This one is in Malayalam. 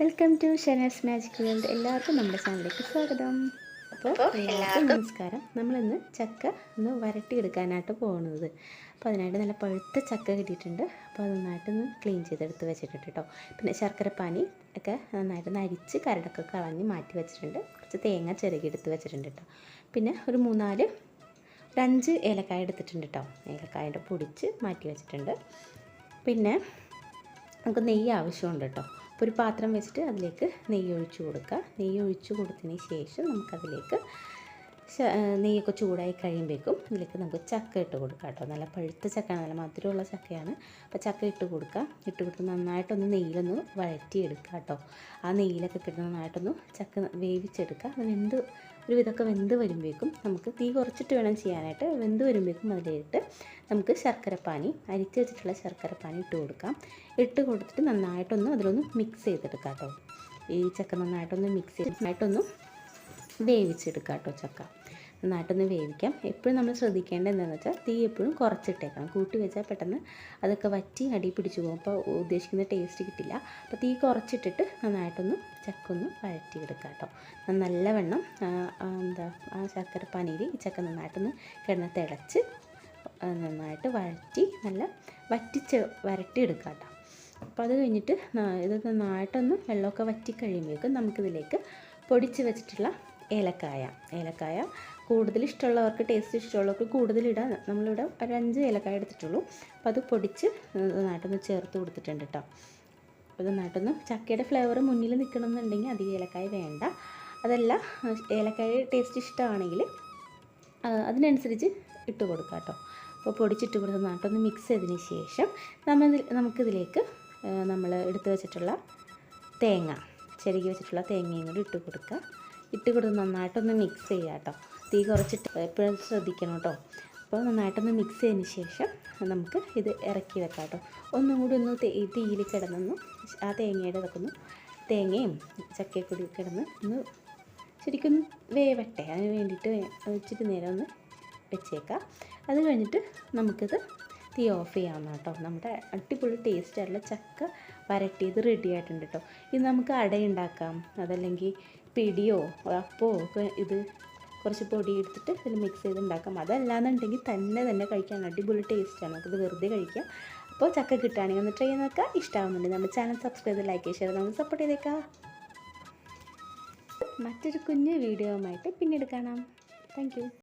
Welcome to Shener's magic world. എല്ലാവർക്കും നമ്മുടെ ചാനലിലേക്ക് സ്വാഗതം. അപ്പോൾ എല്ലാവർക്കും നമസ്കാരം. നമ്മളിന്ന് ചക്ക ഒന്ന് വരട്ടിയെടുക്കാനായിട്ട് പോകുന്നത്. അപ്പോൾ അതിനായിട്ട് നല്ല പഴുത്ത ചക്ക കിട്ടിയിട്ടുണ്ട്. അപ്പോൾ അത് നന്നായിട്ടൊന്ന് ക്ലീൻ ചെയ്തെടുത്ത് വെച്ചിട്ടുണ്ട് കേട്ടോ. പിന്നെ ശർക്കരപ്പാനി ഒക്കെ നന്നായിട്ടൊന്ന് അരിച്ച് കരടൊക്കെ കളഞ്ഞ് മാറ്റി വെച്ചിട്ടുണ്ട്. കുറച്ച് തേങ്ങ ചിരകിയെടുത്ത് വെച്ചിട്ടുണ്ട് കേട്ടോ. പിന്നെ ഒരു 5 ഏലക്കായ എടുത്തിട്ടുണ്ട് കേട്ടോ. ഏലക്കായുടെ പൊടിച്ച് മാറ്റി വെച്ചിട്ടുണ്ട്. പിന്നെ നമുക്ക് നെയ്യ് ആവശ്യമുണ്ട് കേട്ടോ. അപ്പോൾ ഒരു പാത്രം വെച്ചിട്ട് അതിലേക്ക് നെയ്യ് ഒഴിച്ച് കൊടുക്കുക. നെയ്യ് ഒഴിച്ച് കൊടുത്തതിന് ശേഷം നമുക്കതിലേക്ക് നെയ്യൊക്കെ ചൂടായി കഴിയുമ്പോഴേക്കും ഇതിലേക്ക് നമുക്ക് ചക്ക ഇട്ട് കൊടുക്കാം കേട്ടോ. നല്ല പഴുത്ത ചക്കയാണ്, നല്ല മധുരമുള്ള ചക്കയാണ്. അപ്പോൾ ചക്ക ഇട്ട് കൊടുക്കുക. ഇട്ട് കൊടുത്ത് നന്നായിട്ടൊന്ന് നെയ്യിലൊന്ന് വഴറ്റിയെടുക്കുക കേട്ടോ. ആ നെയ്യിലൊക്കെ കിട്ടുന്ന നന്നായിട്ടൊന്ന് ചക്ക വേവിച്ചെടുക്കുക. അത് ഒരു വിധമൊക്കെ വെന്ത് വരുമ്പോഴേക്കും നമുക്ക് തീ കുറച്ചിട്ട് വേണം ചെയ്യാനായിട്ട്. വെന്ത് വരുമ്പോഴേക്കും അതിലിട്ട് നമുക്ക് ശർക്കരപ്പാനി അരിച്ച് വെച്ചിട്ടുള്ള ശർക്കരപ്പാനി ഇട്ട് കൊടുക്കാം. ഇട്ട് കൊടുത്തിട്ട് നന്നായിട്ടൊന്ന് അതിലൊന്ന് മിക്സ് ചെയ്തെടുക്കാം കേട്ടോ. ഈ ചക്ക നന്നായിട്ടൊന്ന് മിക്സ് ചെയ്ത് നന്നായിട്ടൊന്ന് വേവിച്ചെടുക്കാം കേട്ടോ. ചക്ക നന്നായിട്ടൊന്ന് വേവിക്കാം. എപ്പോഴും നമ്മൾ ശ്രദ്ധിക്കേണ്ടത് എന്താണെന്ന് വെച്ചാൽ തീ എപ്പോഴും കുറച്ചിട്ടേക്കണം. കൂട്ടി വെച്ചാൽ പെട്ടെന്ന് അതൊക്കെ വറ്റി അടി പിടിച്ചു പോകും. അപ്പോൾ ഉദ്ദേശിക്കുന്ന ടേസ്റ്റ് കിട്ടില്ല. അപ്പോൾ തീ കുറച്ചിട്ടിട്ട് നന്നായിട്ടൊന്ന് ചക്ക ഒന്ന് വഴറ്റിയെടുക്കാം കേട്ടോ. നല്ലവണ്ണം ആ ശർക്കരപ്പാനിയിൽ ഈ ചക്ക നന്നായിട്ടൊന്ന് കിടന്ന് തിളച്ച് നന്നായിട്ട് വരട്ടിയെടുക്കാം കേട്ടോ. അപ്പോൾ അത് കഴിഞ്ഞിട്ട് ഇത് നന്നായിട്ടൊന്ന് വെള്ളമൊക്കെ വറ്റി കഴിയുമ്പോഴേക്കും നമുക്കിതിലേക്ക് പൊടിച്ച് വെച്ചിട്ടുള്ള ഏലക്കായ കൂടുതൽ ഇഷ്ടമുള്ളവർക്ക്, ടേസ്റ്റ് ഇഷ്ടമുള്ളവർക്ക് കൂടുതലിടാം. നമ്മളിവിടെ ഒരു 5 ഏലക്കായ എടുത്തിട്ടുള്ളൂ. അപ്പോൾ അത് പൊടിച്ച് നന്നായിട്ടൊന്ന് ചേർത്ത് കൊടുത്തിട്ടുണ്ട് കേട്ടോ. അപ്പോൾ നന്നായിട്ടൊന്ന് ചക്കയുടെ ഫ്ലേവർ മുന്നിൽ നിൽക്കണമെന്നുണ്ടെങ്കിൽ അധികം ഏലക്കായ വേണ്ട. അതല്ല, ഏലക്കായ ടേസ്റ്റ് ഇഷ്ടമാണെങ്കിൽ അതിനനുസരിച്ച് ഇട്ട് കൊടുക്കാം കേട്ടോ. അപ്പോൾ പൊടിച്ചിട്ട് കൊടുത്ത് നന്നായിട്ടൊന്ന് മിക്സ് ചെയ്തതിന് ശേഷം നമുക്കിതിലേക്ക് നമ്മൾ എടുത്ത് വെച്ചിട്ടുള്ള ചിരകി വെച്ചിട്ടുള്ള തേങ്ങയും കൂടി ഇട്ട് കൊടുത്ത് നന്നായിട്ടൊന്ന് മിക്സ് ചെയ്യുക കേട്ടോ. തീ കുറച്ചിട്ട് എപ്പോഴും ശ്രദ്ധിക്കണം കേട്ടോ. അപ്പോൾ നന്നായിട്ടൊന്ന് മിക്സ് ചെയ്തതിന് ശേഷം നമുക്ക് ഇത് ഇറക്കി വെക്കാം കേട്ടോ. ഒന്നും കൂടി ഒന്ന് തീയിൽ കിടന്നൊന്ന് ആ തേങ്ങയും ചക്കയൊക്കെ കിടന്ന് ഒന്ന് ശരിക്കും വേവട്ടെ. അതിന് വേണ്ടിയിട്ട് ഇച്ചിരി നേരം ഒന്ന് വെച്ചേക്കാം. അത് കഴിഞ്ഞിട്ട് നമുക്കിത് തീ ഓഫ് ചെയ്യാവുന്ന കേട്ടോ. നമ്മുടെ അടിപൊളി ടേസ്റ്റായിട്ടുള്ള ചക്ക വരട്ടിയത് റെഡി ആയിട്ടുണ്ട് കേട്ടോ. ഇത് നമുക്ക് അടയുണ്ടാക്കാം, അതല്ലെങ്കിൽ പിടിയോ അപ്പോ ഒക്കെ ഇത് കുറച്ച് പൊടി എടുത്തിട്ട് ഇതിൽ മിക്സ് ചെയ്ത് ഉണ്ടാക്കാം. അതല്ലാന്നുണ്ടെങ്കിൽ തന്നെ കഴിക്കാൻ അടിപൊളി ടേസ്റ്റാണ്. നമുക്കിത് വെറുതെ കഴിക്കാം. അപ്പോൾ ചക്ക കിട്ടുകയാണെങ്കിൽ ഒന്ന് ട്രൈ ചെയ്ത് നോക്കുക. ഇഷ്ടമാവുന്നുണ്ട് നമ്മുടെ ചാനൽ സബ്സ്ക്രൈബ് ചെയ്ത് ലൈക്ക് ഷെയർ നമ്മൾ സപ്പോർട്ട് ചെയ്തേക്കാം. മറ്റൊരു കുഞ്ഞ് വീഡിയോയുമായിട്ട് പിന്നീട് കാണാം. Thank you.